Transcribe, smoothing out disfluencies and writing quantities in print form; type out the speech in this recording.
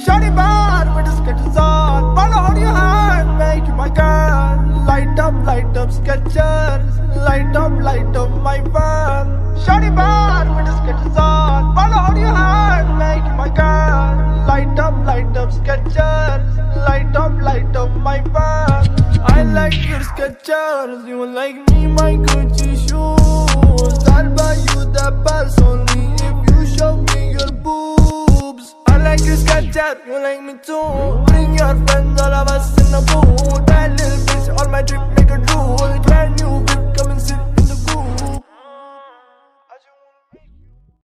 Shawty bar with the sketches on. Wanna hold your hand, make you my girl. Light up Skechers. Light up my fan. Shawty bar with the sketches on. Wanna hold your hand, make you my girl. Light up Skechers. Light up my fan. I like your Skechers, you like me my Gucci shoes. I'll buy you the purse only if you show me your boobs. I like your Skechers, you like me too. Bring your friends, all of us in the booth. That little bitch on my trip make a drool. Brand new